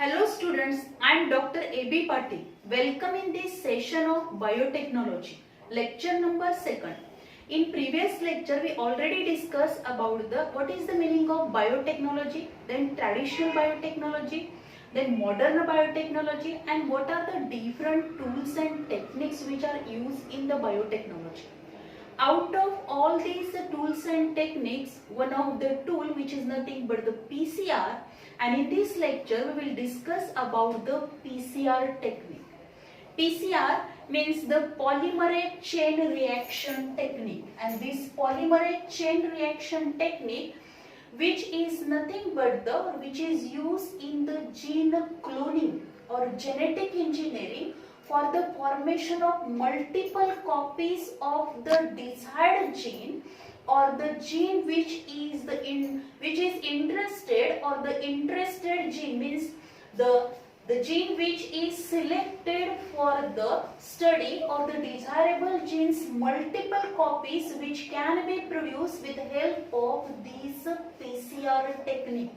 Hello students, I am Dr. A.B. Patil. Welcome in this session of biotechnology, lecture number 2nd. In previous lecture, we already discussed about what is the meaning of biotechnology, then traditional biotechnology, then modern biotechnology, and what are the different tools and techniques which are used in the biotechnology. Out of all these tools and techniques, one of the tool which is nothing but the PCR, and in this lecture we will discuss about the PCR technique. PCR means the polymerase chain reaction technique, and this polymerase chain reaction technique which is nothing but which is used in the gene cloning or genetic engineering for the formation of multiple copies of the desired gene, or the gene which is interested, or the interested gene means the gene which is selected for the study, or the desirable genes multiple copies which can be produced with the help of this PCR technique,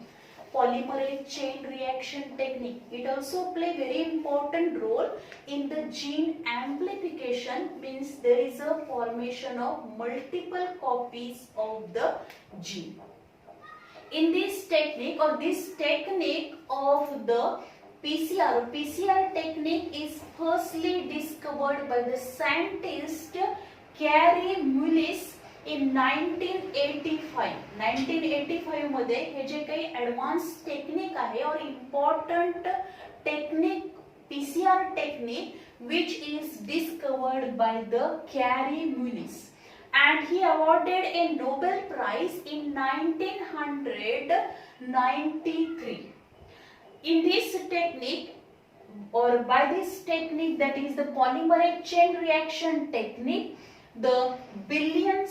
polymerase chain reaction technique. It also play very important role in the gene amplification, means there is a formation of multiple copies of the gene. In this technique, or this technique of the PCR technique is firstly discovered by the scientist Kary Mullis in 1985. 1985 मध्ये हे जे काही advance technique आहे और important technique PCR technique which is discovered by the Kary Mullis, and he awarded a Nobel Prize in 1993. In this technique, or by this technique, that is the polymerase chain reaction technique, the billion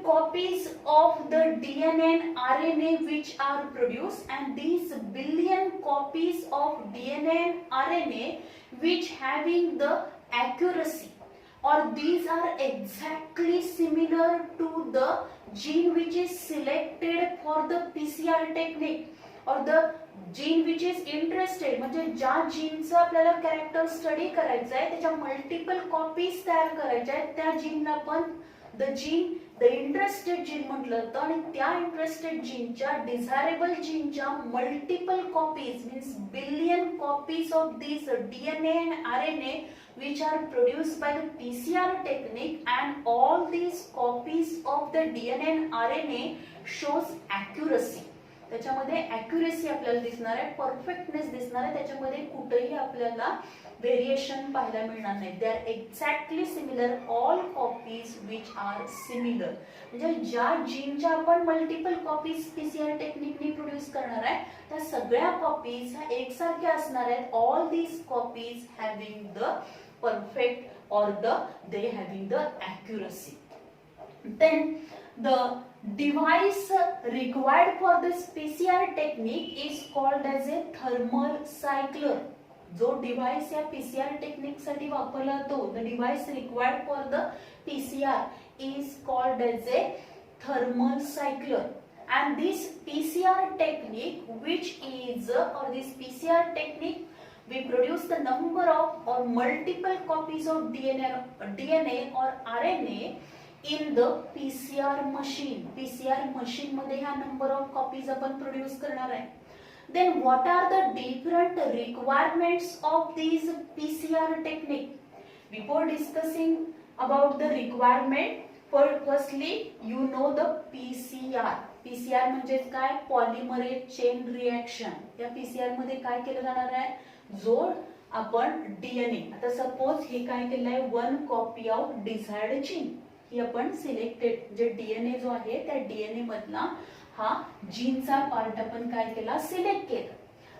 copies of the DNA and RNA which are produced, and these billion copies of DNA and RNA which having the accuracy, or these are exactly similar to the gene which is selected for the PCR technique, or the gene which is interested, म्हणजे ज्या जीनचा आपल्याला character study करायचा आहे त्याच्या multiple copies तयार करायच्या आहेत, त्या जीनला आपण द इंटरेस्टेड जीन म्हटलं जातं, आणि त्या इंटरेस्टेड जीनच्या डिझायरेबल जीनच्या multiple copies means billion copies of this DNA and RNA which are produced by the PCR technique, and all these copies of the DNA and RNA shows accuracy. त्याच्यामध्ये accuracy आपल्याला दिसणार आहे, perfectness दिसणार आहे, त्याच्यामध्ये कुठेही आपल्याला व्हेरिएशन पाहायला मिळणार नाही. They are exactly similar, all copies which are similar. म्हणजे ज्या जीनच्या आपण मल्टिपल कॉपीज पीसीआर टेक्निकनी प्रोड्यूस करणार आहे त्या सगळ्या कॉपीज ह्या एकसारख्या असणार आहेत. All these copies having the perfect or they having the accuracy. Then the device required for this PCR technique is called as a thermal cycler. जो डिव्हाइस या पीसीआर टेक्निक साठी वापरला जातो, the device required for the PCR is called as a thermal cycler. And this PCR technique which is or this PCR technique we produce the number of or multiple copies of DNA or RNA in the PCR machine. PCR machine मध्ये ह्या number of copies आपण produce करणार आहे. Then what are the different requirements of these PCR technique? Before discussing about the requirement, firstly you know the PCR. PCR म्हणजे काय? Polymerase chain reaction. या PCR मध्ये काय केलं जाणार आहे? जोड आपण DNA, आता सपोज हे काय केलं आहे, 1 कॉपी ऑफ डिझायर्ड जीन ही आपण सिलेक्टेड, जे DNA जो आहे त्या DNA मधला हा जीनचा पार्ट आपण काय केला, सिलेक्ट केला,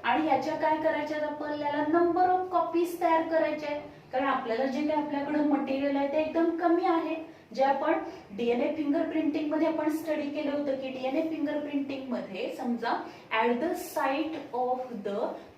आणि याच्या काय करायच्या, आपल्याला नंबर ऑफ कॉपीज तयार करायच्या आहेत. कारण आपल्याला जे काही आपल्याकडे मटेरियल आहे ते एकदम कमी आहे. जे आपण DNA फिंगरप्रिंटिंग मध्ये आपण स्टडी केलं होतं की DNA फिंगरप्रिंटिंग मध्ये समजा at the site of the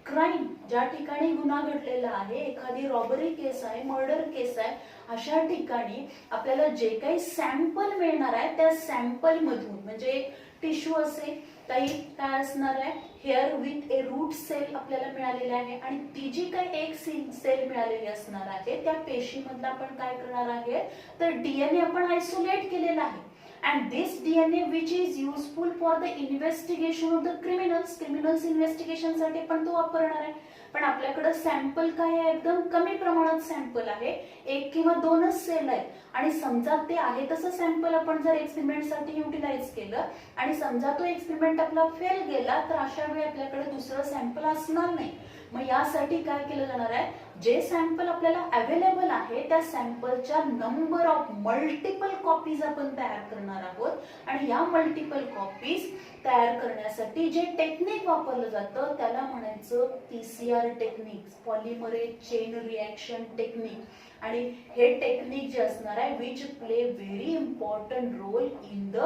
crime, ज्या ठिकाणी गुन्हा घडलेला आहे, एखादी रॉबरी केस आहे, मर्डर केस आहे, अशा ठिकाणी आपल्याला जे काही सॅम्पल मिळणार आहे त्या सॅम्पल मधून, म्हणजे टिश्यू असेल काही काय असणार आहे, here with a root cell आपल्याला मिळालेले आहे आणि ती जी काही एक सेल मिळालेली असणार आहे त्या पेशीमधला आपण काय करणार आहे, तर डीएनए आपण आयसोलेट केलेला आहे. And this DNA which is useful for the investigation of the criminals investigation साठी पण तो वापरणार आहे. पण आपल्याकडे सॅम्पल काय आहे, एकदम कमी प्रमाणात सॅम्पल आहे, 1 किंवा 2च सेल आहेत आणि समजा ते आहे तसं सॅम्पल आपण जर एक्सपेरिमेंट साठी युटिलाइज केलं आणि समजा तो एक्सपेरिमेंट आपला फेल गेला तर अशा वेळी आपल्याकडे दुसरं सॅम्पल असणार नाही. मग यासाठी काय केलं जाणार आहे, जे सॅम्पल आपल्याला अवेलेबल आहे त्या सॅम्पलच्या नंबर ऑफ मल्टिपल कॉपीज आपण तयार करणार आहोत आणि या मल्टिपल कॉपीज तयार करण्यासाठी जे टेक्निक वापरलं जातं त्याला म्हणायचं PCR technique, polymerase chain reaction technique. आणि हे टेक्निक जे असणार आहे which play very important role in the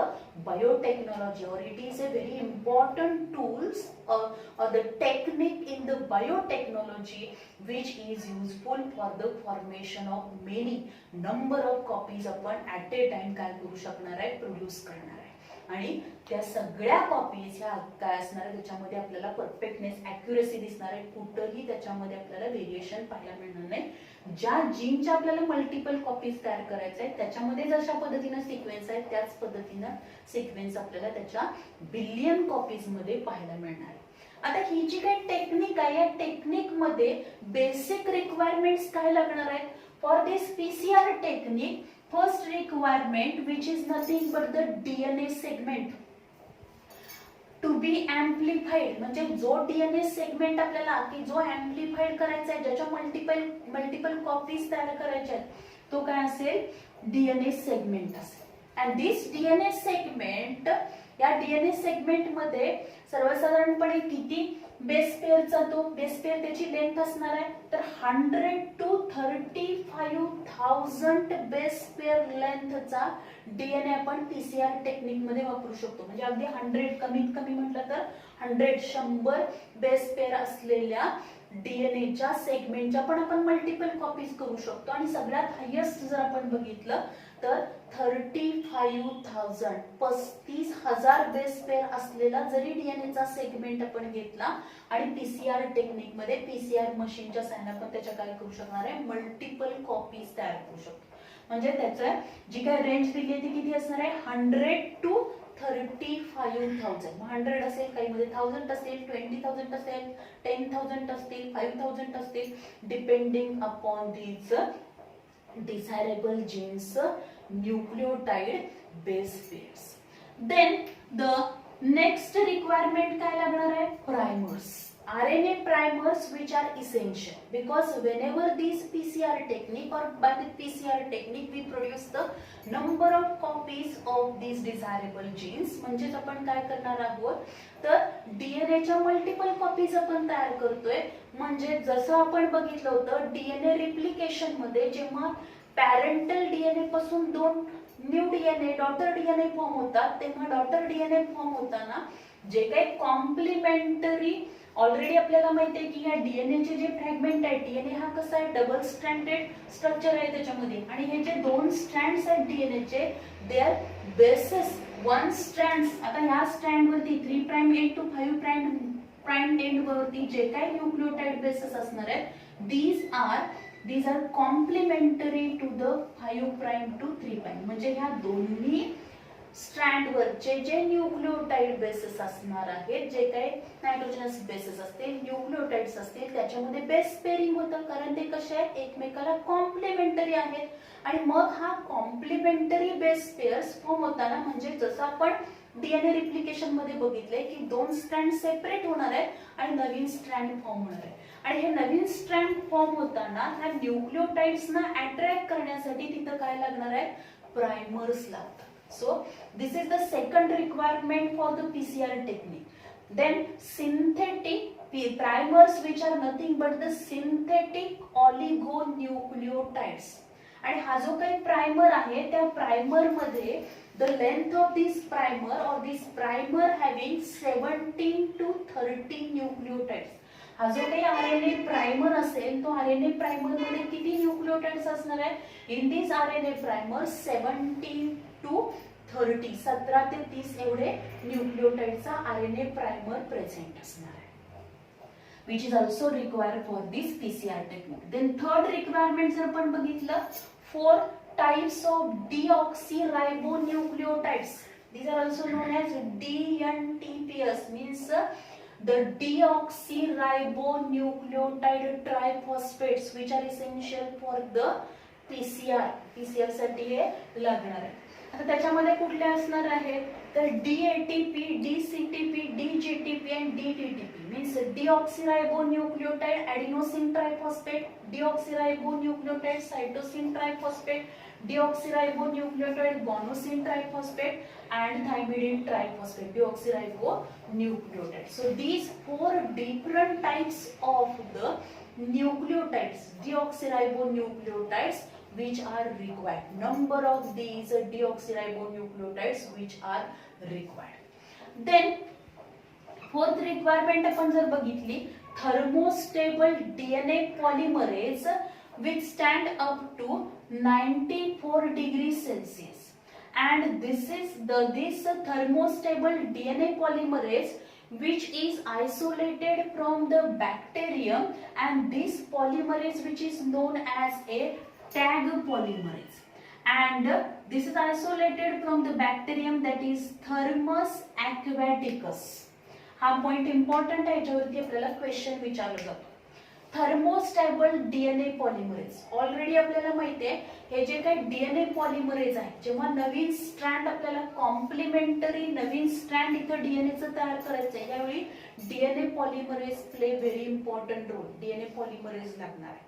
biotechnology और it is a very important tools or the technique in the biotechnology which is useful for the formation of many number of copies आपण at a time काय करू शकणार आहे, produce करणार आहे. आणि त्या सगळ्या कॉपीज ह्या काय असणार आहे, त्याच्यामध्ये आपल्याला परफेक्टनेस, ॲक्युरेसी दिसणार आहे, कुठंही त्याच्यामध्ये आपल्याला व्हेरिएशन पाहायला मिळणार नाही. ज्या जीनच्या आपल्याला मल्टिपल कॉपीज तयार करायचे आहेत त्याच्यामध्ये जशा पद्धतीनं सिक्वेन्स आहे त्याच पद्धतीनं सिक्वेन्स आपल्याला त्याच्या बिलियन कॉपीज मध्ये पाहायला मिळणार आहे. आता ही जी काही टेक्निक आहे या टेक्निक मध्ये बेसिक रिक्वायरमेंट्स काय लागणार आहेत for this PCR technique. First requirement which is nothing but the DNA segment to be amplified. म्हणजे जो डीएनए सेगमेंट आपल्याला की जो एम्प्लिफाईड करायचा आहे, ज्याच्या मल्टिपल कॉपीज तयार करायच्या आहेत, तो काय असेल, डीएनए सेगमेंट असेल. अँड दिस डीएनए सेगमेंट, या डीएनए सेगमेंट मध्ये सर्वसाधारणपणे किती बेस पेअरचा तो बेस पेअर त्याची लेंथ असणार आहे, तर 100 to 35,000 बेस पेअर लेंथचा डीएनए आपण पीसीआर टेक्निक मध्ये वापरू शकतो. म्हणजे अगदी 100 कमीत कमी म्हटलं तर 100 बेस पेअर असलेल्या डीएनएच्या सेगमेंटच्या पण आपण मल्टिपल कॉपीज करू शकतो. आणि सगळ्यात हायेस्ट जर आपण बघितलं तर 35,000 बेस पेअर असलेला जरी डीएनएचा सेगमेंट आपण घेतला आणि पीसीआर टेक्निक मध्ये पीसीआर मशीनच्या साहाय्याने आपण त्याच्या काय करू शकणार आहे, मल्टिपल कॉपीज तयार करू शकतो. म्हणजे त्याचं जी काय रेंज दिली आहे ती किती असणार आहे, 100 to 35,000. 100 असेल, काही मध्ये 1000 असेल, 20,000 असेल, 10,000 असतील, 5,000 असतील, depending upon these desirable genes nucleotide base pairs. Then the next requirement काय लागणार आहे, primers. RNA primers which are essential because whenever these PCR technique or by the PCR technique we produce the number of copies of these desirable genes. म्हणजे आपण काय करणार आहोत, तर DNA च्या मल्टिपल कॉपीज आपण तयार करतोय. म्हणजे जसं आपण बघितलं होतं डीएनए रिप्लिकेशन मध्ये जेव्हा पॅरेंटल डीएनए पासून 2 new DNA daughter DNA form होतात, तेव्हा डॉटर डीएनए फॉर्म होताना जे काही कॉम्प्लिमेंटरी, ऑलरेडी आपल्याला माहिती आहे की या डीएनए चे जे फ्रॅगमेंट आहे, डीएनए हा कसा आहे, डबल स्ट्रँडेड स्ट्रक्चर आहे त्याच्यामध्ये, आणि हे जे 2 स्ट्रँड्स आहेत डीएनए चे, दे आर बेसेस 1 स्ट्रँड्स. आता ह्या स्ट्रँड वरती 3 prime end to 5 prime end वरती जे काही न्यूक्लियोटाइड बेसेस असणार आहेत, these are complementary to the 5 prime to 3 prime. म्हणजे ह्या दोन्ही स्ट्रँड वरचे जे न्यूक्लियोटाइड बेसेस असणार आहेत, जे काही नायट्रोजनस बेसेस असतील, न्यूक्लियोटाइड्स असतील, त्याच्यामध्ये बेस पेअरिंग होतं, कारण ते कसे आहेत, एकमेकाला कॉम्प्लिमेंटरी आहेत. आणि मग हा कॉम्प्लिमेंटरी बेस पेअर्स फॉर्म होताना, म्हणजे जसं आपण डीएनए रिप्लिकेशन मध्ये बघितलंय की 2 स्ट्रँड सेपरेट होणार आहेत आणि नवीन स्ट्रँड फॉर्म होणार आहे. आणि हे नवीन स्ट्रँड फॉर्म होताना ह्या न्यूक्लियोटाइड्सना अट्रॅक्ट करण्यासाठी तिथं काय लागणार आहे, प्रायमर्स लागतात. So this is the second requirement for the PCR technique. Then synthetic primers which are nothing but the synthetic oligonucleotides. आणि हा जो काही प्राइमर आहे त्या प्राइमर मध्ये the length of this primer or this primer having 17 to 30 nucleotides. हा जो काही आरएनए प्राइमर असेल तो आरएनए प्राइमर मध्ये किती न्यूक्लियोटाइड्स असणार आहेत, in this RNA primer 17 to 30 17 ते 30 एवढे न्यूक्लियोटाइडचा आरएनए प्रायमर प्रेझेंट असणार आहे, which is also required for this PCR technique. Then third requirement जर आपण बघितलं, 4 types of deoxyribonucleotides. These are also known as DNTPs, means the deoxyribonucleotide triphosphates, which are essential for the PCR. PCR साठी हे लागणार आहे. आता त्याच्यामध्ये कुठले असणार आहे, तर DATP, DCTP, DGTP and DTTP, means deoxyribonucleotide adenosine triphosphate, deoxyribonucleotide cytosine triphosphate, deoxyribonucleotide guanosine triphosphate and thymidine triphosphate, deoxyribonucleotide. So these 4 different types of the nucleotides, deoxyribonucleotides, which are required. Number of these deoxyribonucleotides which are required. Then fourth requirement आपण जर बघितली, thermostable DNA polymerase withstand up to 94 degrees Celsius, and this thermostable DNA polymerase which is isolated from the bacterium, and this polymerase which is known as a tag polymerase, and this is isolated from the bacterium, that is Thermus aquaticus. हा point important आहे, याच्यावरती आपल्याला question विचारलं जातं. Thermostable DNA polymerase, already आपल्याला माहिती आहे हे जे काही डीएनए पॉलिमरेज आहे, जेव्हा नवीन स्ट्रँड आपल्याला कॉम्प्लिमेंटरी नवीन स्ट्रँड इथं डीएनएचं तयार करायचं आहे, यावेळी DNA polymerase play very important role. DNA polymerase लागणार आहे,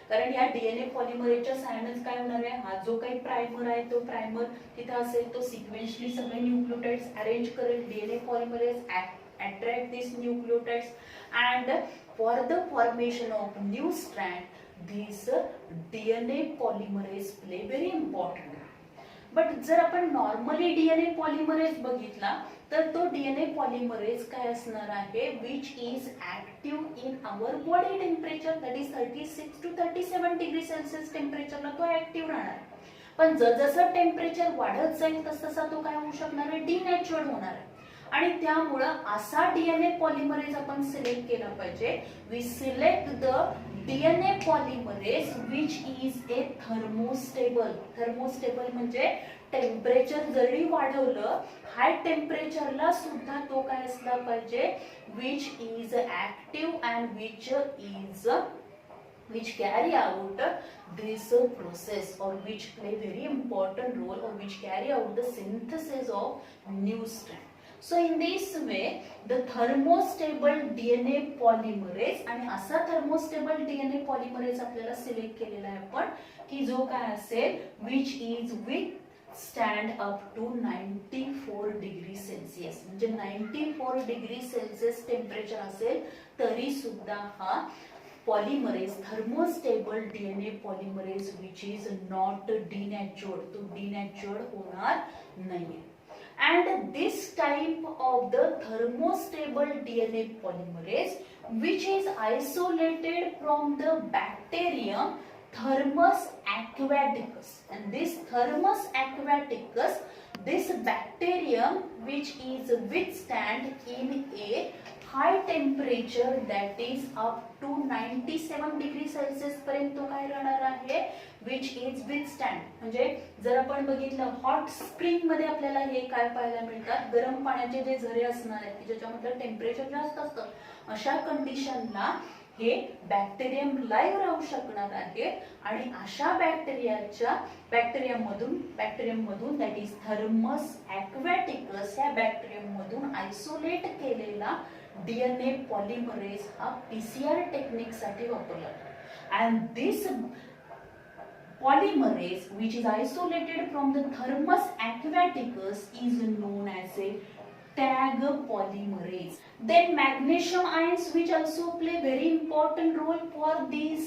कारण या डीएनए पॉलिमरेजच्या साहाय्याने काय होणार आहे, हा जो काही प्रायमर आहे तो प्रायमर तिथे असेल, तो सिक्वेन्शली सगळे न्यूक्लियोटाइड्स अरेंज करेल. DNA polymerase attract these nucleotides, and for the formation of new strand these DNA polymerase play very important. But जर आपण नॉर्मली डीएनए पॉलिमरेज बघितला तर तो डीएनए पॉलिमरेज काय असणार आहे, which is active in our body temperature, that is 36 to 37 degree Celsius टेम्परेचरला तो active राहणार. पण जसं टेम्परेचर वाढत जाईल तसा तो काय होऊ शकणार आहे, डिनॅचर्ड होणार आहे. आणि त्यामुळे असा डीएनए पॉलिमरेज आपण सिलेक्ट केला पाहिजे. We select the DNA polymerase which is a thermostable. Thermostable म्हणजे टेम्परेचर जरी वाढवलं, हाय टेम्परेचरला सुद्धा तो काय असला पाहिजे, which is active and which carry out this process, or which play very important role, or which carry out the synthesis of new strand. So in this way the thermostable DNA polymerase, आणि असा thermostable DNA polymerase आपल्याला select केलेला आहे आपण, की जो काय असेल, which is withstand up to 94 degree Celsius, म्हणजे 94 डिग्री सेल्सिअस टेम्परेचर असेल तरी सुद्धा हा polymerase, thermostable DNA polymerase which is not denatured, तो डिनॅचर्ड होणार नाहीये. And this type of the thermostable DNA polymerase which is isolated from the bacterium Thermus aquaticus, and this Thermus aquaticus, this bacterium which is withstand in a high temperature, that is up to 97 degree Celsius पर्यंत काय राहणार आहे, which is withstand. म्हणजे जर आपण बघितलं hot spring मध्ये आपल्याला हे काय पाहायला मिळतात, गरम पाण्याचे जे झरे असणार आहेत की ज्याच्यामध्ये टेम्परेचर जास्त असतं, अशा कंडिशनला हे बॅक्टेरियम लाईव्ह राहू शकणार आहे. आणि अशा बॅक्टेरियममधून दॅट इज थर्मस ॲक्वॅटिकस, या बॅक्टेरियममधून आयसोलेट केलेला डीएनए पॉलिमरेज हा पीसीआर टेक्निक साठी वापरला जातो. And this polymerase which is isolated from the Thermus aquaticus is known as a tag polymerase. Then magnesium ions which also play very important role for this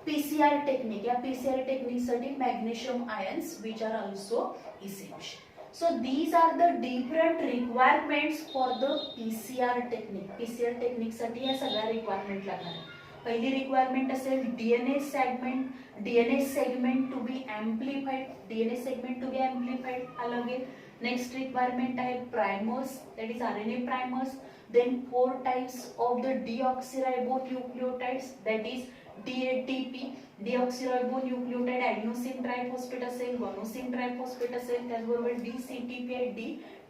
PCR technique. या PCR technique साठी magnesium ions which are also essential. So these are the different requirements for the PCR technique. PCR technique साठी या सगळ्या requirement लागणार आहेत. पहिली requirement असेल DNA segment to be amplified, DNA segment to be amplified हा लागेल. नेक्स्ट रिक्वायरमेंट आहे primers, that is RNA primers. Then 4 types of the deoxyribonucleotides, that is DATP, deoxyribonucleotide adenosine triphosphate असेल, guanosine triphosphate असेल, त्याचबरोबर DCTP आहे,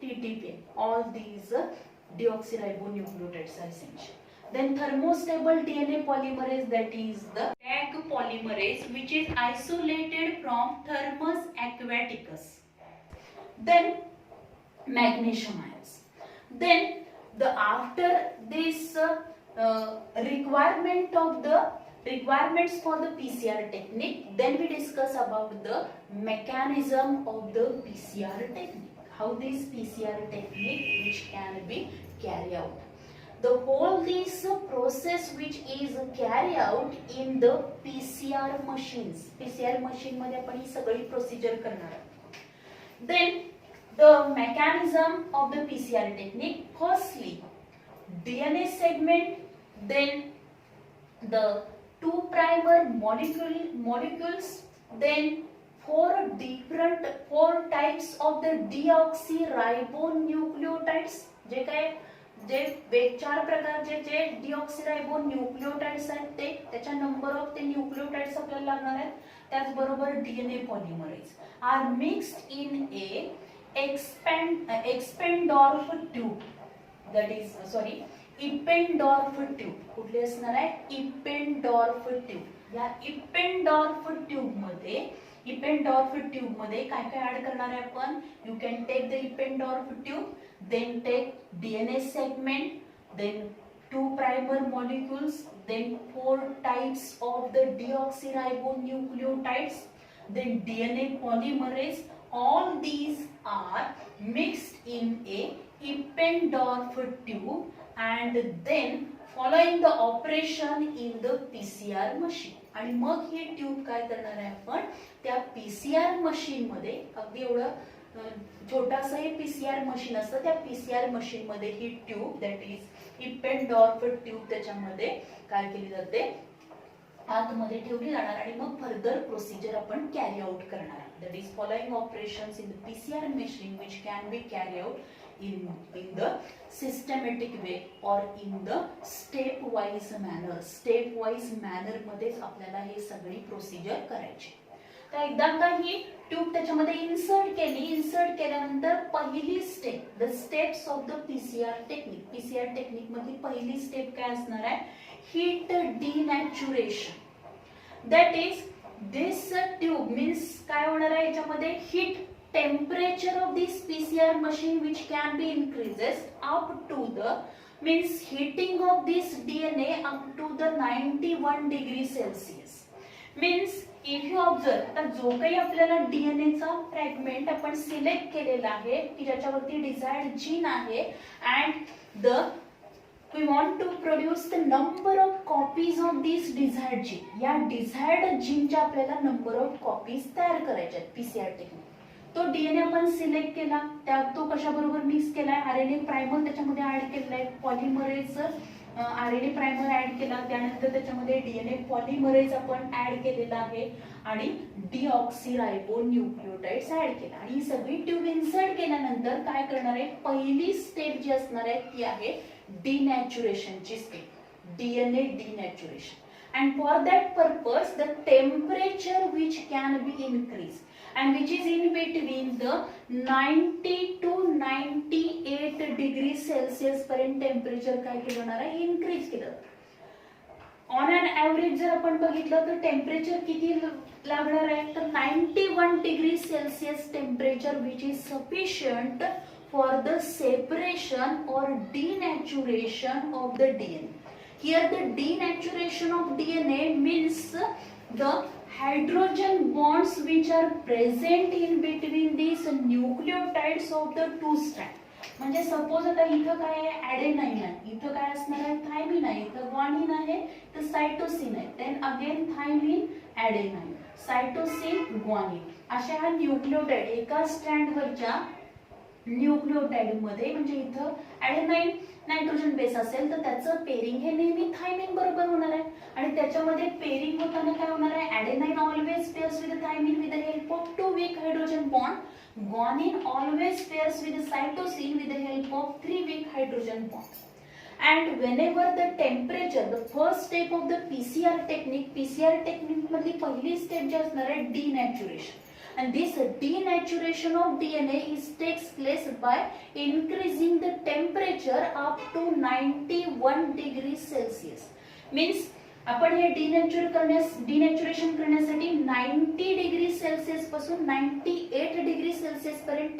DTTP आहे. All these deoxyribonucleotides are essential. Then thermostable DNA polymerase, that is the tag polymerase, which is isolated from Thermus aquaticus. Then magnesium ions. Then after this requirements for the PCR technique, then we discuss about the mechanism of the PCR technique, how this PCR technique which can be carried out. The whole this process which is carried out in the PCR machines. PCR machine मध्ये आपण ही सगळी procedure करणार आहोत. Then the mechanism of the PCR technique, firstly DNA segment, then the 2' molecules, then 4 types of the deoxyribonucleotides, जे 4 प्रकारचे जे deoxyribonucleotides आहेत ते, त्याच्या नंबर ऑफ ते न्यूक्लियोटाइड्स आपल्याला लागणार आहेत. त्याचबरोबर DNA polymerase are mixed in a Eppendorf tube, that is Eppendorf tube. कुठली असणार आहे? Eppendorf tube. या Eppendorf tube मध्ये काय काय ऍड करणार आहे आपण? You can take the Eppendorf tube, then take DNA segment, then 2' molecules, then 4 types of the deoxyribonucleotides, then DNA polymerase. All these are mixed in a Eppendorf tube and then following the operation in the PCR machine. आणि मग हे tube काय करणार आहे आपण? त्या PCR machine मध्ये, अगदी एवढं छोटासा हे PCR मशीन असतं, त्या PCR मशीन मध्ये ही tube, that is Eppendorf tube, त्याच्यामध्ये काय केली जाते? आतमध्ये ठेवली जाणार आणि मग फर्दर प्रोसिजर आपण कॅरी आउट करणार. That is following operations in the PCR machine which can be carry out in the systematic way or in the stepwise manner मध्येच आपल्याला हे सगळी प्रोसिजर करायची. तर एकदा का ही ट्यूब त्याच्यामध्ये इन्सर्ट केल्यानंतर पहिली step, the steps of the PCR technique मधली पहिली स्टेप काय असणार आहे? Heat denaturation. That is this tube means काय होणार आहे याच्यामध्ये? Heat temperature of this PCR machine which can be increases up to the means heating of this DNA up to the 91 degrees Celsius. Means if you observe, आता जो काही आपल्याला DNA चा fragment आपण सिलेक्ट केलेला आहे की ज्याच्यावरती डिझायर्ड जीन आहे and we want to produce the number of copies of this desired gene. या डिझायर्ड जीनच्या आपल्याला नंबर ऑफ कॉपीज तयार करायच्या आहेत PCR टेक्निक. तो DNA आपण सिलेक्ट केला, त्यात तो कशा बरोबर मिक्स केलाय? RNA प्रायमर त्याच्यामध्ये ऍड केलाय, पॉलिमरेज RNA प्रायमर ऍड केला, त्यानंतर त्याच्यामध्ये DNA पॉलिमरेज आपण ऍड केलेला आहे आणि deoxyribonucleotides ऍड केला. आणि ही सगळी ट्यूब इन्सर्ट केल्यानंतर काय करणार आहे? पहिली स्टेप जी असणार आहे ती आहे डिनॅच्युरेशनची step, DNA denaturation. And for that purpose the temperature which can be increased and which is in between the 90 to 98 degrees Celsius पर्यंत टेम्परेचर काय केलं होणार आहे? इन्क्रीज केलं. ऑन एन ॲव्हरेज जर आपण बघितलं तर टेम्परेचर किती लागणार आहे? तर 91 degree Celsius temperature which is sufficient for the separation or denaturation of the DNA. Here the denaturation of DNA means the hydrogen bonds which are present in between these nucleotides of the 2 strand. म्हणजे suppose आता इथं काय आहे? ॲडेनाइन आहे, इथं काय असणार आहे? थायमिन आहे, इथं ग्वानिन आहे, तर सायटोसिन आहे, then again thymine, adenine, cytosine, guanine, अशा ह्या न्यूक्लियोटाइड एका स्ट्रँडवरच्या न्यूक्लियोटाइड मध्ये, म्हणजे इथं ॲडेनाइन नायट्रोजन बेस असेल तर त्याचं पेरिंग हे नेहमी थायमिन बरोबर होणार आहे आणि त्याच्यामध्ये पेरिंग होताना काय होणार आहे, adenine always pairs with thymine with the help of two weak hydrogen bond, guanine always pairs with cytosine with the help of three weak hydrogen bond. And whenever the temperature, the first step of the PCR technique मधली पहिली step जी असणार आहे denaturation. And this denaturation of DNA takes place by increasing the temperature up to 91 degrees Celsius. Means आपण हे denaturation करण्यासाठी 90 degree Celsius पासून 98 degree Celsius पर्यंत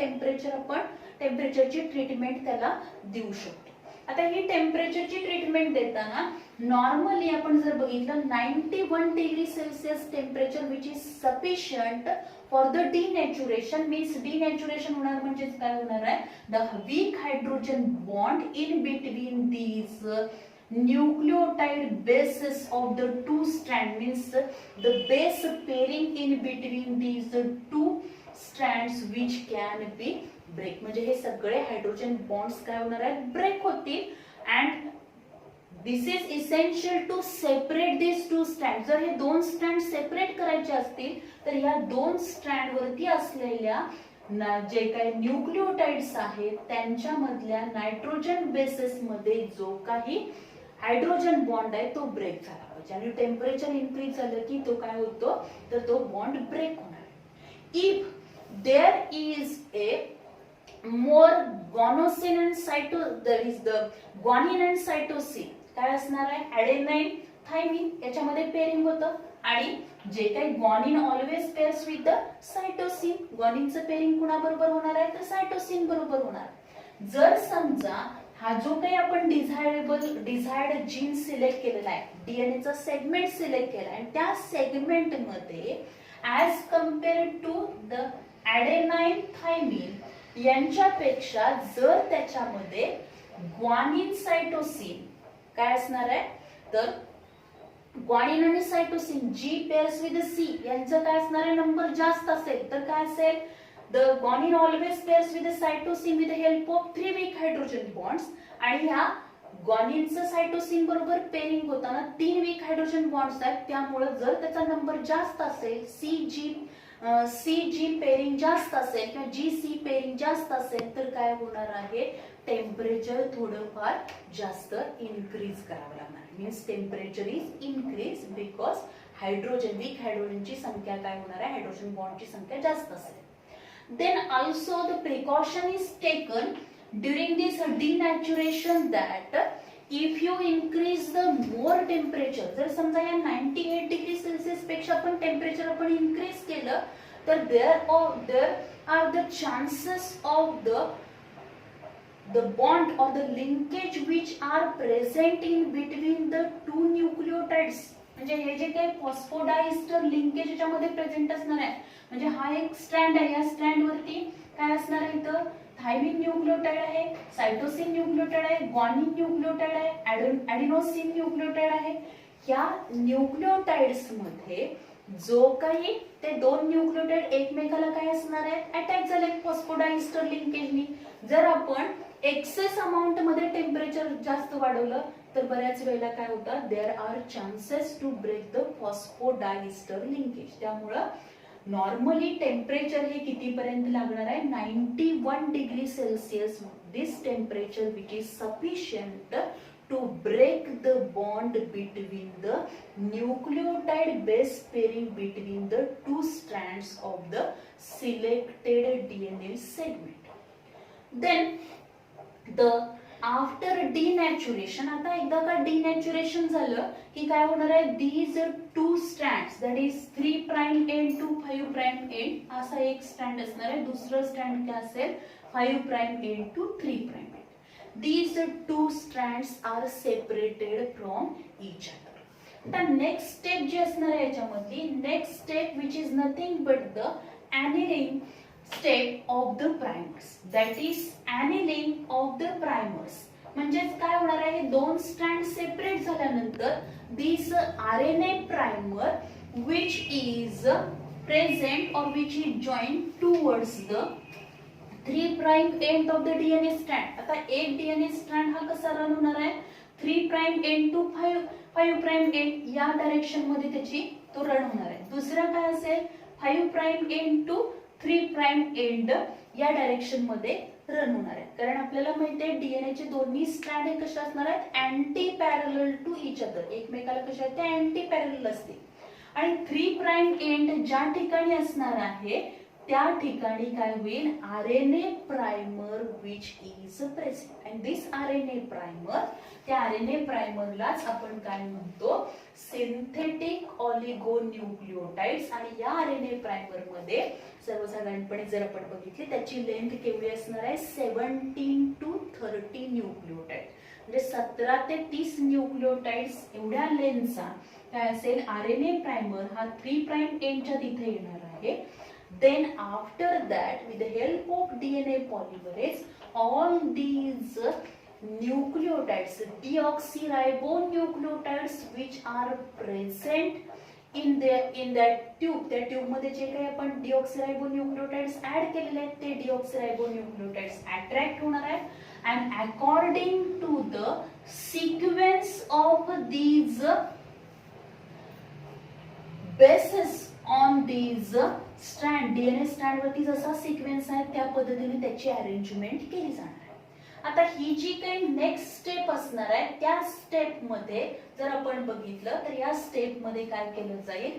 टेम्परेचरची treatment त्याला देऊ शकतो. आता ही टेम्परेचरची ट्रीटमेंट देताना नॉर्मली आपण जर बघितलं 91 degree Celsius temperature which is sufficient for the denaturation. Means denaturation होणार म्हणजे काय होणार आहे, the weak hydrogen bond in between these nucleotide bases of the two strand, means the base pairing in between these two strands which can be break. म्हणजे हे सगळे hydrogen bonds काय होणार आहेत, ब्रेक होतील. And this is essential to separate this two strand. जर हे दोन स्ट्रँड सेपरेट करायचे असतील तर या दोन स्ट्रँड वरती असलेल्या जे काही न्यूक्लिओटाइड्स आहेत त्यांच्यामधल्या नायट्रोजन बेसेस मध्ये जो काही हायड्रोजन बॉन्ड आहे तो ब्रेक झाला पाहिजे. आणि टेम्परेचर इन्क्रीज झालं की तो काय होतो, तर तो बॉन्ड ब्रेक होणार. If there is a more guanosine and that is the guanine and cytosine काय असणार आहे, adenine thymine याच्यामध्ये पेरिंग होतं. आणि जे काही guanine always pairs with the cytosine, guanineचं पेरिंग कुणाबरोबर होणार आहे, तर cytosine बरोबर होणार. जर समजा हा जो काही आपण डिझायर्ड जीन सिलेक्ट केलेला आहे, डीएनएचा सेगमेंट सिलेक्ट केला आहे, त्या सेगमेंट मध्ये as compared to the adenine thymine यांच्यापेक्षा जर त्याच्यामध्ये ग्वानिन सायटोसिन काय असणार आहे, तर ग्वानिन आणि cytosine G pairs with C यांचं काय असणार आहे, नंबर जास्त असेल तर काय असेल, the guanine always pairs with cytosine with the help of 3 weak hydrogen bonds. आणि ह्या ग्वानिनचं सायटोसिन बरोबर पेरिंग होताना 3 वीक हायड्रोजन बॉन्ड्स आहेत. त्यामुळे जर त्याचा नंबर जास्त असेल, सी जी पेरिंग जास्त असेल किंवा जी सी पेरिंग जास्त असेल तर काय होणार आहे, टेम्परेचर थोडंफार जास्त इन्क्रीज करावं लागणार. Means temperature is increase because weak हायड्रोजनची संख्या काय होणार आहे, हायड्रोजन बॉन्डची संख्या जास्त असेल. Then also the precaution is taken during this denaturation that if you increase the more temperature, जर समजा या 98 डिग्री सेल्सिअस पेक्षा पण टेम्परेचर आपण इन्क्रीज केलं तर there are the chances of the bond or the linkage which are present in between the two nucleotides. म्हणजे हे जे काही फॉस्फोडायस्टर लिंकेज याच्यामध्ये प्रेझेंट असणार आहे, म्हणजे हा एक स्ट्रँड आहे, या स्ट्रँड वरती काय असणार आहे, इथं थायमिन न्यूक्लियोटाइड आहे, सायटोसिन न्यूक्लियोटाइड आहे, ग्वानिन न्यूक्लियोटाइड आहे, ॲडिनोसिन न्यूक्लियोटाइड आहे. या न्यूक्लियोटाइड्स मध्ये जो काही ते दोन न्यूक्लियोटाइड एकमेकाला काय असणार आहे, अटॅक झाले फॉस्फोडायस्टर लिंकेजनी. जर आपण एक्सेस अमाउंट मध्ये टेम्परेचर जास्त वाढवलं तर बऱ्याच वेळेला काय होतं, there are chances to break the phosphodiester linkage. त्यामुळं नॉर्मली टेम्परेचर हे कितीपर्यंत लागणार आहे, 91 degree Celsius. This temperature which is sufficient to break the bond between the nucleotide base pairing between the two strands of the selected DNA segment. Then after denaturation, आता एकदा का denaturation झालं की काय होणार आहे, these two strands that is 3 prime end to 5 prime end असा एक स्ट्रँड असणार आहे. दुसरं स्ट्रँड काय असेल, 5 prime end to 3 prime end. These two strands are separated from each other. The next step जी असणार आहे याच्यामधली, next step which is nothing but the annealing step of the primers. That is annealing of the primers. म्हणजेच काय होणार आहे, दोन strand separate झाल्यानंतर this RNA primer which is present or which is joined towards the 3 prime end of the DNA strand. आता एक DNA strand हा कसा रन होणार आहे, 3 prime end to 5 prime end या डायरेक्शन मध्ये त्याची तो रन होणार आहे. दुसरा काय असेल 5 prime end to 3 prime end या डायरेक्शन मध्ये रन होणार आहे. कारण आपल्याला माहिती आहे डीएनए चे दोन्ही स्ट्रँड हे कसे असणार आहेत anti parallel to each other, एकमेकाला कसे आहेत ते अँटी पॅरलल असतील. आणि 3 प्राइम एंड ज्या ठिकाणी असणार आहे त्या ठिकाणी काय होईल RNA primer which is present and this RNA primer, त्या आरएनए प्राइमरलाच आपण काय म्हणतो सिंथेटिक ऑलिगोन्यूक्लिओटाइड्स. आणि या आरएनए प्राइमर मध्ये सर्वसाधारणपणे जर आपण बघितली त्याची लेंथ केवढी असणार आहे 17 to 30 न्यूक्लिओटाइड, म्हणजे 17 ते 30 न्यूक्लिओटाइड्स एवढ्या लेंथचा काय असेल आरएनए प्राइमर हा 3 प्राइम एंडच्या तिथे येणार आहे. Then after that, with the help of DNA polymerase, all these nucleotides, deoxyribonucleotides, which are present in that tube, त्या ट्यूब मध्ये जे काही आपण deoxyribonucleotides ऍड केलेले आहेत ते deoxyribonucleotides अट्रॅक्ट होणार आहेत and according to the sequence of these bases on these strand DNA strand वरती जसा सिक्वेन्स आहे त्या पद्धतीने त्याची अरेंजमेंट केली जाणार आहे. आता ही जी काही नेक्स्ट स्टेप असणार आहे त्या स्टेप मध्ये जर आपण बघितलं तर या स्टेप मध्ये काय केलं जाईल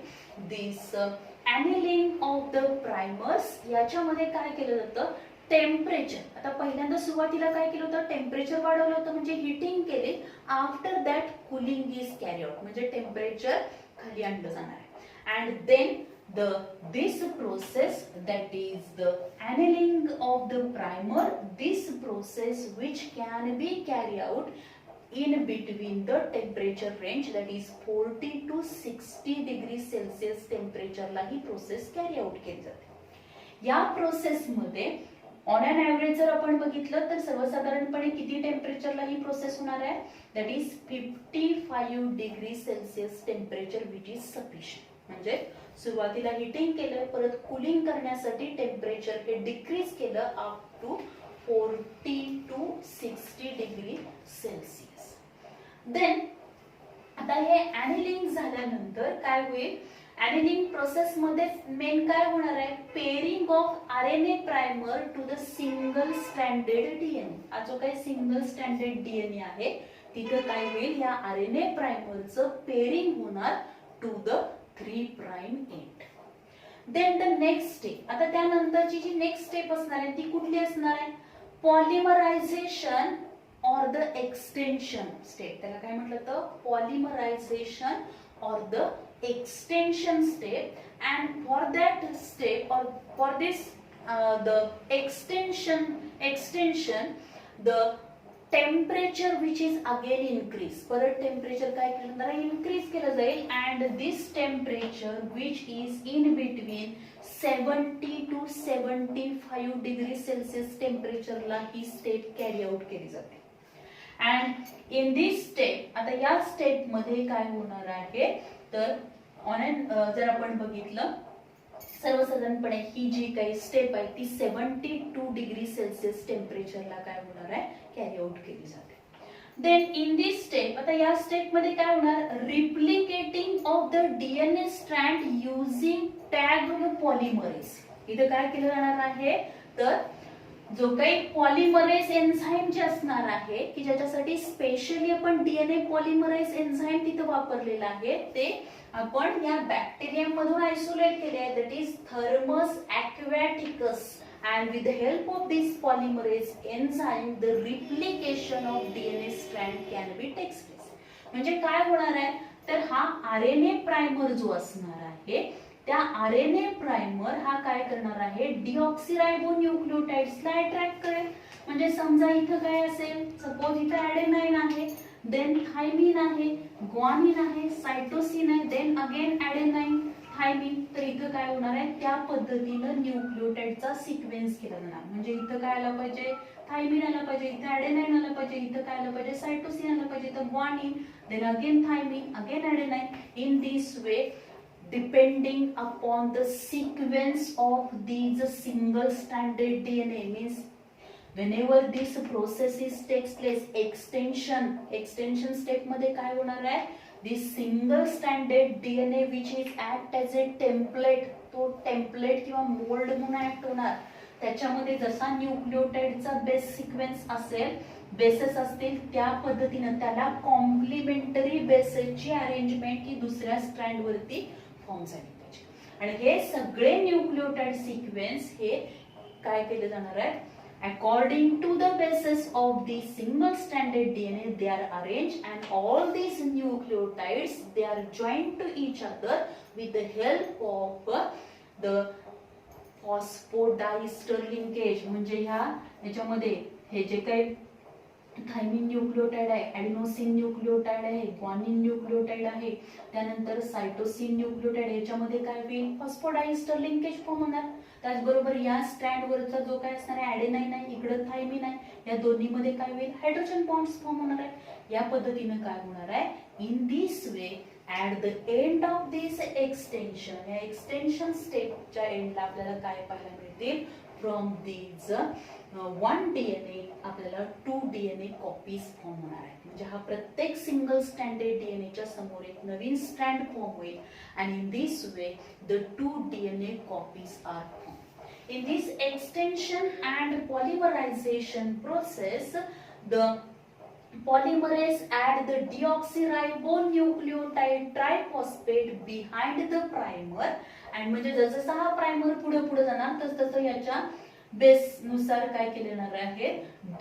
दिस एनिलिंग ऑफ द प्राइमर्स. याच्यामध्ये काय केलं जातं टेम्परेचर. आता पहिल्यांदा सुरुवातीला काय केलं होतं टेम्परेचर वाढवलं होतं म्हणजे हिटिंग केली. After that cooling is carry out म्हणजे टेम्परेचर खाली आणलं जाणार आहे. and then this process, that is the annealing of the primer, this process which can be carried out in between the temperature range, that is 40 to 60 degrees Celsius temperature ला ही process carry out केली जाते. या process मध्ये on an average जर आपण बघितलं तर सर्वसाधारणपणे किती टेम्परेचरला ही प्रोसेस होणार आहे that is 55 degree Celsius temperature which is sufficient. म्हणजे सुरुवातीला हिटिंग केलं परत कुलिंग करण्यासाठी टेम्परेचर हे डिक्रीज केलं up to 40 to 60 degree Celsius. Then आता हे एनिलिंग झाल्यानंतर काय होईल एनिलिंग प्रोसेस मध्ये मेन काय होणार आहे pairing of RNA primer to the single stranded DNA. हा जो काही सिंगल स्ट्रँडेड डीएनए आहे तिथे काय होईल या आरएनए प्राइमरचं पेरिंग होणार to the 3 prime end. Then the next step. आता त्यानंतरची जी नेक्स्ट स्टेप असणार आहे ती कुठली असणार आहे polymerization or the extension step. त्याला काय म्हटलं तर polymerization or the extension step. And for that step or for this the extension the temperature which is again increase. परत टेम्परेचर काय केलं जरा इनक्रीज केलं जाईल and this temperature which is in between 70 to 75 degree Celsius temperature ला ही step carry out केली जाते. and in this step आता या स्टेप मध्ये काय होणार आहे तर ऑन एन जर आपण बघितलं सर्वसाधारणपणे ही जी काही स्टेप आहे ती 72 डिग्री सेल्सिअस टेम्परेचरला काय होणार आहे कॅरी आउट केली जाते. देन इन दिस स्टेप आता या स्टेप मध्ये काय होणार replicating of the DNA strand using tagged polymerase. इथे काय केलं जाणार आहे तर जो काही पॉलिमरेज एन्झाईम जे असणार आहे की ज्याच्यासाठी स्पेशली आपण डीएनए पॉलिमरेज एन्झाईम तिथे वापरलेला आहे ते आपण या बॅक्टेरियम मधून आयसोलेट केले आहे that is Thermus aquaticus. and with the help of this polymerase enzyme the replication of DNA strand can be takes place. म्हणजे काय होणार आहे तर हा आरएनए प्राइमर जो असणार आहे त्या आरएनए प्राइमर हा काय करणार आहे डीऑक्सीरायबोन्यूक्लियोटाइड्सला अट्रॅक्ट करेल. म्हणजे समजा इथं काय असेल सपोज इथं ॲडेनाइन आहे देन थायमिन आहे ग्वानिन आहे सायटोसिन आहे देन अगेन ॲडेनाइन थायमिन. तर इथं काय होणार आहे त्या पद्धतीनं न्यूक्लियोटाइडचा सिक्वेन्स केला जाणार. म्हणजे इथं काय आला पाहिजे थायमिन आला पाहिजे इथं ॲडेनाइन आला पाहिजे इथं काय आलं पाहिजे सायटोसिन आलं पाहिजे इथं guanine then again thymine again adenine. In this way depending upon the sequence of these single stranded DNA means whenever this processes takes place, extension step मध्ये काय होणार आहे, this single stranded DNA which is act as a template, तो template किंवा mould म्हणून act होणार. त्याच्यामध्ये जसा न्यूक्लियोटाइडचा बेस सिक्वेन्स असेल, बेसेस असतील, त्या पद्धतीने त्याला कॉम्प्लिमेंटरी बेसेसची अरेंजमेंट ही दुसऱ्या स्ट्रँड वरती फॉर्म झाली पाहिजे. आणि हे सगळे न्यूक्लियोटाइड सिक्वेन्स हे काय केले जाणार आहे, according to the basis of the single stranded DNA they are arranged, and all these nucleotides they are joined to each other with the help of the phosphodiester linkage. म्हणजे ह्याच्यामध्ये हे जे काही थायमिन न्यूक्लियोटाइड आहे, ॲडेनोसिन nucleotide आहे, guanine nucleotide आहे, त्यानंतर cytosine nucleotide, ह्याच्यामध्ये काय होईल, फॉस्फोडायस्टर लिंकेज फॉर्म होणार. त्याचबरोबर या स्ट्रँड वरचा जो काय असणार आहे ॲडेनाइन आहे, इकडे थायमिन आहे, या दोन्हीमध्ये काय होईल, हायड्रोजन बॉन्ड्स फॉर्म होणार आहे. या पद्धतीने काय होणार आहे, in this way at the end of this extension, या एक्सटेन्शन स्टेपच्या एंडला आपल्याला काय पाहायला मिळतील, फ्रॉम दीज वन डीएनए आपल्याला 2 डीएनए कॉपीज फॉर्म होणार आहेत. म्हणजे हा प्रत्येक सिंगल स्ट्रँडेड डीएनएच्या समोर एक नवीन स्ट्रँड फॉर्म होईल. आणि in this way the 2 DNA copies are form. In this extension and polymerization process, the polymerase add the deoxyribonucleotide triphosphate behind the primer, and म्हणजे जसं हा प्रायमर पुढे पुढे जाणार तसं याच्या बेस नुसार काय केले जाणार आहे,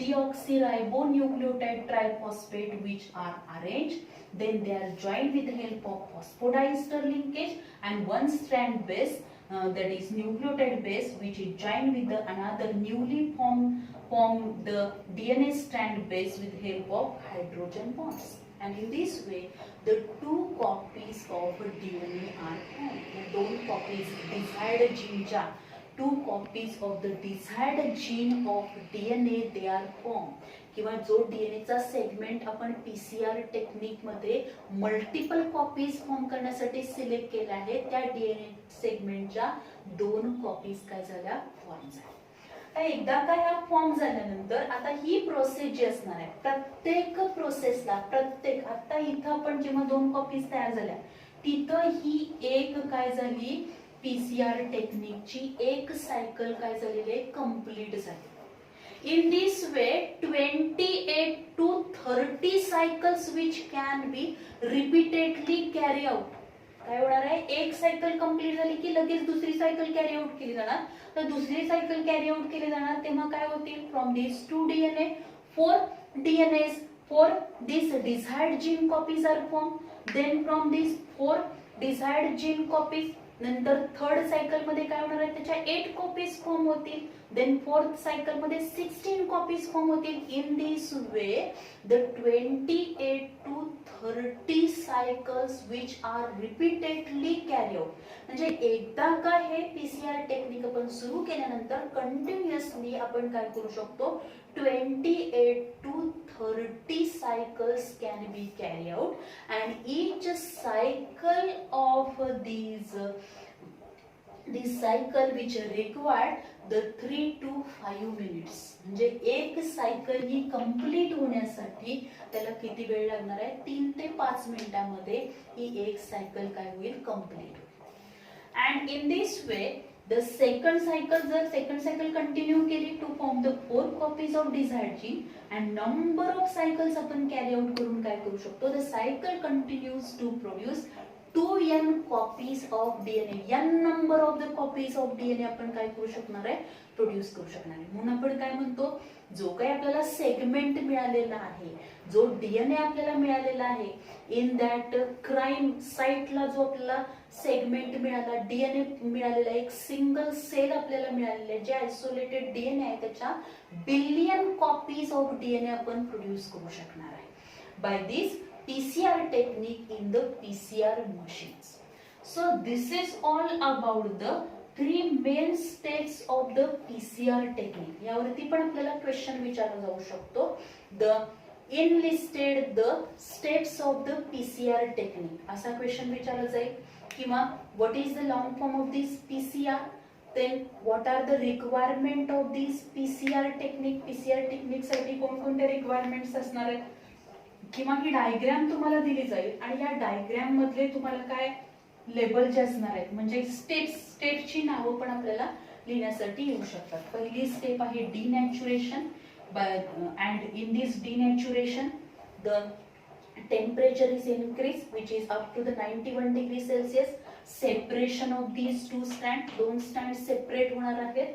deoxyribonucleotide triphosphate which are arranged, then they are joined with the help of phosphodiester linkage, and one strand base that is nucleotide base which is joined with the another newly formed the DNA strand base with the help of hydrogen bonds, and in this way the 2 copies of DNA are formed. The 2 copies desired gene च्या 2 copies of the desired gene of DNA they are formed. किंवा जो DNA चा segment आपण PCR technique मध्ये multiple copies form करण्यासाठी select केला आहे, त्या डीएनए सेगमेंटच्या 2 कॉपीज काय झाल्या, फॉर्म झाल्या. एकदा का ह्या फॉर्म झाल्यानंतर आता ही प्रोसेस जी असणार आहे, प्रत्येक प्रोसेसला आता इथं आपण जेव्हा 2 कॉपीज तयार झाल्या तिथं ही एक काय झाली, पीसीआर टेक्निकची एक सायकल काय झालेली आहे, कंप्लीट झाली. In this way 28 to 30 cycles which can be repeatedly carry out. काय होणार आहे, एक सायकल कंप्लीट झाली की लगेच दुसरी सायकल कॅरी आउट केली जाणार. तर दुसरी सायकल कॅरी आउट केली जाणार तेव्हा काय होतील, from this 2 DNA 4 DNS for this desired gene copies are formed. Then from these 4 desired gene copies नंतर थर्ड सायकल मध्ये काय होणार आहे, त्याच्या 8 कॉपीज फॉर्म होतील. देन फोर्थ सायकल मध्ये 16 कॉपीज फॉर्म होतील. In this way the 28 to 30 cycles which are repeatedly carry out. म्हणजे एकदा का हे पीसीआर टेक्निक आपण सुरू केल्यानंतर कंटिन्युअसली आपण काय करू शकतो, 28 to 30 cycles can be carried out, and each cycle of this cycle which required the 3 to 5 minutes. म्हणजे एक सायकल ही कंप्लीट होण्यासाठी त्याला किती वेळ लागणार आहे, 3 ते 5 मिनिटांमध्ये ही एक सायकल काय होईल, कंप्लीट होईल. And in this way the second cycle continue केली to form the 4 copies of desired gene, and number of cycles आपण carry out करून काय करू शकतो, the cycle continues to produce 2n copies of DNA. n number of the copies of DNA आपण काय करू शकणार आहे, प्रोड्यूस करू शकणार आहे. म्हणून आपण काय म्हणतो, जो काही आपल्याला सेगमेंट मिळालेला आहे, जो डीएनए आपल्याला मिळालेला आहे, इन दॅट क्राईम साइटला जो आपल्याला सेगमेंट मिळाला, डीएनए मिळालेला, एक सिंगल सेल आपल्याला मिळालेला आहे, जे आयसोलेटेड डीएनए आहे त्याच्या बिलियन कॉपीज ऑफ डीएनए आपण प्रोड्यूस करू शकणार आहे by this PCR technique in the PCR machines. So this is all about the 3 main steps of the PCR technique. यावरती पण आपल्याला क्वेश्चन विचारला जाऊ शकतो. The enlisted the steps of the PCR technique असा क्वेश्चन विचारला जाईल. किंवा what is the long form of this PCR? Then what are the requirement of this PCR technique? PCR technique साठी कोणकोणते रिक्वायरमेंट्स असणार आहेत, किंवा ही डायग्राम तुम्हाला दिली जाईल आणि या डायग्राम मधले तुम्हाला काय लेबल जे असणार आहेत, म्हणजे स्टेप्सची नावं पण आपल्याला लिहिण्यासाठी येऊ शकतात. पहिली स्टेप आहे denaturation. And in this denaturation the temperature is increased which is up to the 91 degree Celsius. Separation of these two strands, दोन strands separate होणार आहेत.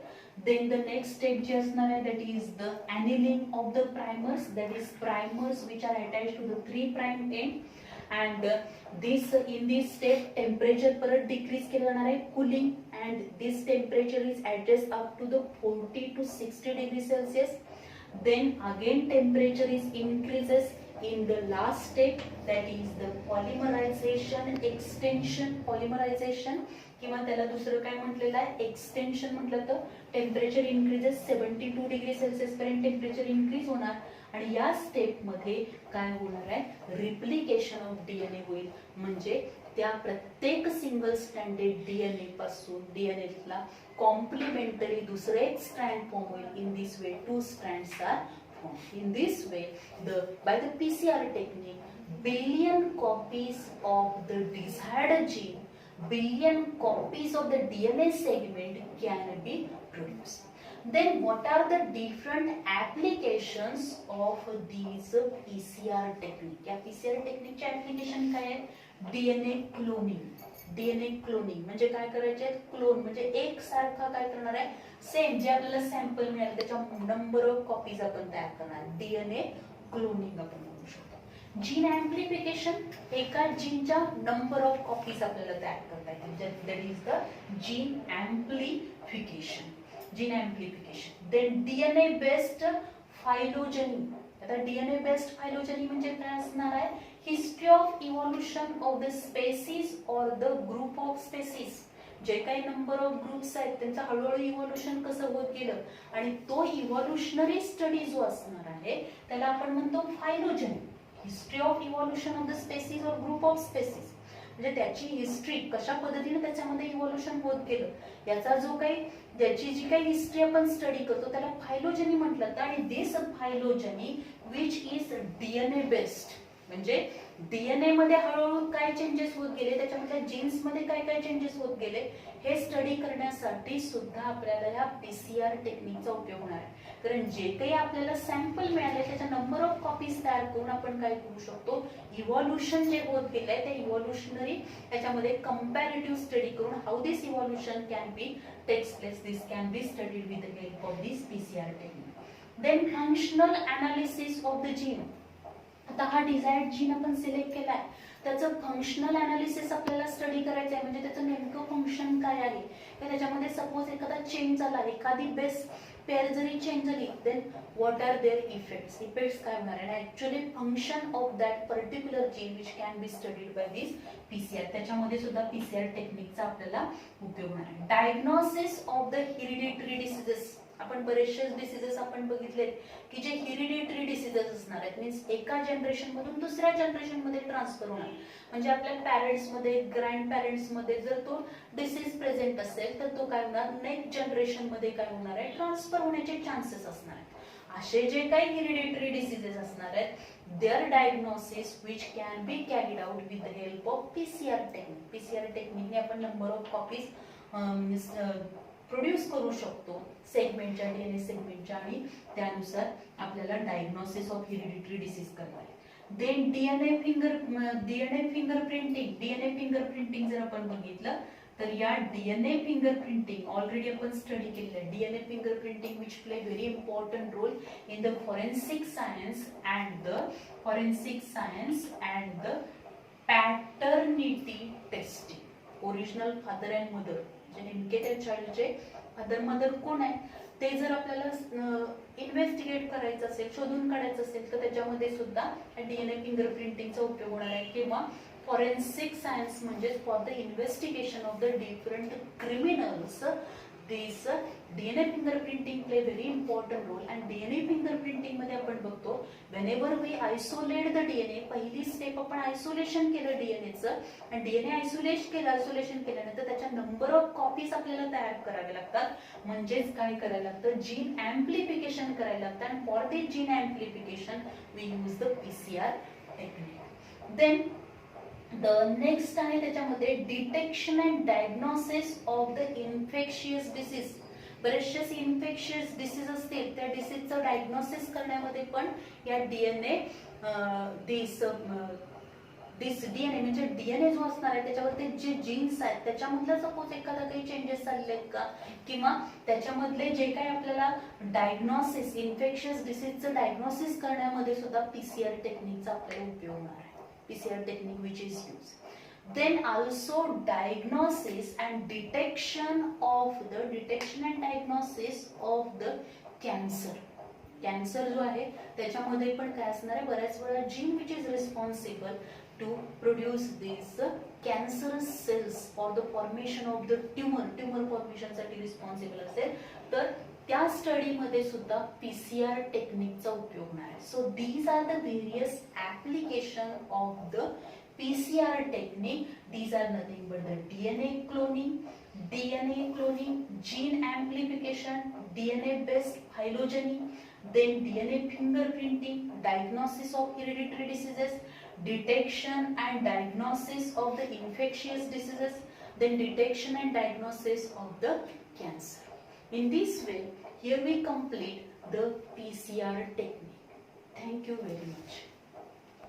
Then the next step जे असणार आहे that is the annealing of the primers, that is primers which are attached to the 3' end. And in this step temperature परत decrease केलं जाणार आहे, cooling, and this temperature is adjust up to the 40 to 60 degree Celsius. Then again temperature is increases in the last step, that is the polymerization extension. Polymerization किंवा त्याला दुसरं काय म्हटलेलं आहे, एक्सटेन्शन म्हटलं तर टेम्परेचर इन्क्रीजेस 72 डिग्री सेल्सिअस पर्यंत temperature increase होणार आणि या स्टेप मध्ये काय होणार आहे, रिप्लिकेशन ऑफ डीएनए होईल. म्हणजे त्या प्रत्येक सिंगल स्ट्रँडेड डीएनए पासून डीएनए ला कॉम्प्लिमेंटरी दुसरे एक स्ट्रँड फॉर्म होईल. In this way two strands are formed. In this way, by the PCR technique, billion copies of the desired gene, billion copies of the DNA segment can be produced. Then what are the different applications of these PCR technique? या PCR technique चे application काय आहे? DNA cloning. DNA cloning म्हणजे काय करायचे, clone म्हणजे एक सारखा काय करणार आहे, सेम जे आपल्याला सॅम्पल मिळाले त्याच्या नंबर ऑफ कॉपीज आपण तयार करणार. डीएनए क्लोनिंग आपण म्हणू शकतो. जीन एम्प्लिफिकेशन, एका जीनच्या नंबर ऑफ कॉपीज आपल्याला तयार करता येतील, that is the gene amplification. Gene amplification. Then DNA based phylogeny. आता डीएनए बेस्ड फायलोजेनी म्हणजे काय असणार आहे, history of evolution of the species और द ग्रुप ऑफ स्पेसीज. जे काही नंबर ऑफ ग्रुप्स आहेत त्यांचं हळूहळू इव्होल्युशन कसं होत गेलं आणि तो इव्होल्युशनरी स्टडी जो असणार आहे त्याला आपण म्हणतो phylogeny. History of evolution of the species और ग्रुप ऑफ स्पेसीज म्हणजे त्याची हिस्ट्री कशा पद्धतीने त्याच्यामध्ये इव्होल्युशन होत गेलं याचा जो काही ज्याची जी काही हिस्ट्री आपण स्टडी करतो त्याला फायलोजेनी म्हटलं जातं. आणि दिस फायलोजेनी विच इज डीएनए बेस्ड म्हणजे डीएनए मध्ये हळूहळू काय चेंजेस होत गेले, त्याच्यामधल्या जीन्स मध्ये काय काय चेंजेस होत गेले हे स्टडी करण्यासाठी सुद्धा आपल्याला या पीसीआर टेक्निकचा उपयोग होणार आहे. कारण जे काही आपल्याला सॅम्पल मिळाले त्याच्या नंबर ऑफ कॉपीज तयार करून आपण काय करू शकतो, इव्होल्युशन जे होत गेलंय ते इव्होल्युशनरी त्याच्यामध्ये कंपॅरेटिव्ह स्टडी करून how this evolution can be takes place, this can be studied with the help of this PCR technique. Then functional analysis of the gene. आता हा डिझायर्ड जीन आपण सिलेक्ट केलाय त्याचं फंक्शनल अनालिसिस आपल्याला study करायचं आहे. म्हणजे त्याचं नेमकं फंक्शन काय आहे, की त्याच्यामध्ये सपोज एखादा चेंज झाला, एखादी बेस पेअर जरी चेंज झाली, then what are their effects. Effects काय होणार आहे, actually function of that particular gene which can be studied by this PCR. त्याच्यामध्ये सुद्धा पीसीआर टेक्निकचा आपल्याला उपयोग होणार आहे. Diagnosis of the hereditary diseases. आपण बरेचसे डिसीजेस आपण बघितले की जे हेरिडिटरी डिसीजेस असणार आहेत, मीन्स एका जनरेशन मधून दुसऱ्या जनरेशन मध्ये ट्रान्सफर होणार. म्हणजे आपल्या पॅरेंट्स मध्ये, ग्रँड पॅरेंट्स मध्ये जर तो डिसीज प्रेझेंट असेल तर तो काय होणार, नेक्स्ट जनरेशन मध्ये काय होणार आहे, ट्रान्सफर होण्याचे चान्सेस असणार आहेत. असे जे काही हेरिडिटरी डिसीजेस असणार आहेत, their diagnosis which can be carried out with the help of PCR technique. PCR टेक्निकने आपण नंबर ऑफ कॉपीज प्रोड्यूस करू शकतो सेगमेंटच्या, डीएनए सेगमेंटच्या, आणि त्यानुसार आपल्याला डायग्नोसिस ऑफ हेरिडिटरी डिसीज करता येईल. Then DNA fingerprinting. DNA fingerprinting जर आपण बघितलं तर या डीएनए फिंगरप्रिंटिंग ऑलरेडी आपण स्टडी केलेलं आहे. DNA fingerprinting which play very important role in the forensic science and the paternity testing. Original father and mother नेमके त्या चाइल्डचे फादर मदर कोण आहे ते जर आपल्याला इन्व्हेस्टिगेट करायचं असेल, शोधून काढायचं असेल तर त्याच्यामध्ये सुद्धा डीएनए फिंगरप्रिंटिंगचा उपयोग होणार आहे. किंवा फॉरेन्सिक सायन्स म्हणजे for the investigation of the different criminals this DNA fingerprinting play very important role. And DNA fingerprinting मध्ये आपण बघतो whenever we isolate the DNA, पहिली स्टेप आपण आयसोलेशन केलं डीएनएचं, आणि डीएनए आयसोलेशन केल्यानंतर त्याच्या नंबर ऑफ कॉपीज आपल्याला तयार करावे लागतात, म्हणजेच काय करायला लागतं, जीन ऍम्प्लिफिकेशन करायला लागतं. आणि for this gene amplification we use the PCR technique. Then the next आहे त्याच्यामध्ये detection and diagnosis of the infectious disease. बरेचसे इन्फेक्शियस डिसीज असतील, त्या डिसीजचं डायग्नोसिस करण्यामध्ये पण या डीएनए डीएनए म्हणजे डीएनए जो असणार आहे त्याच्यावरती जे जीन्स आहेत त्याच्यामधलं सपोज एखादा काही चेंजेस झालेले आहेत का, किंवा त्याच्यामधले जे काही आपल्याला डायग्नोसिस इन्फेक्शियस डिसीजचं डायग्नोसिस करण्यामध्ये सुद्धा पीसीआर टेक्निकचा आपल्याला उपयोग होणार आहे. PCR technique which is used. Then also diagnosis and detection and diagnosis of the cancer. Cancer जो आहे त्याच्यामध्ये पण काय असणार आहे, बऱ्याच वेळा gene which is responsible to produce this cancerous cells for the formation of the tumour formation साठी रिस्पॉन्सिबल असेल, तर त्या स्टडीमध्ये सुद्धा पीसीआर टेक्निकचा उपयोग होणार आहे. So these are the various application of the PCR technique. These are nothing but the DNA cloning, gene amplification, DNA based phylogeny, then DNA fingerprinting, diagnosis of hereditary diseases, detection and diagnosis of the infectious diseases, then detection and diagnosis of the cancer. In this way, here we complete the PCR technique. Thank you very much.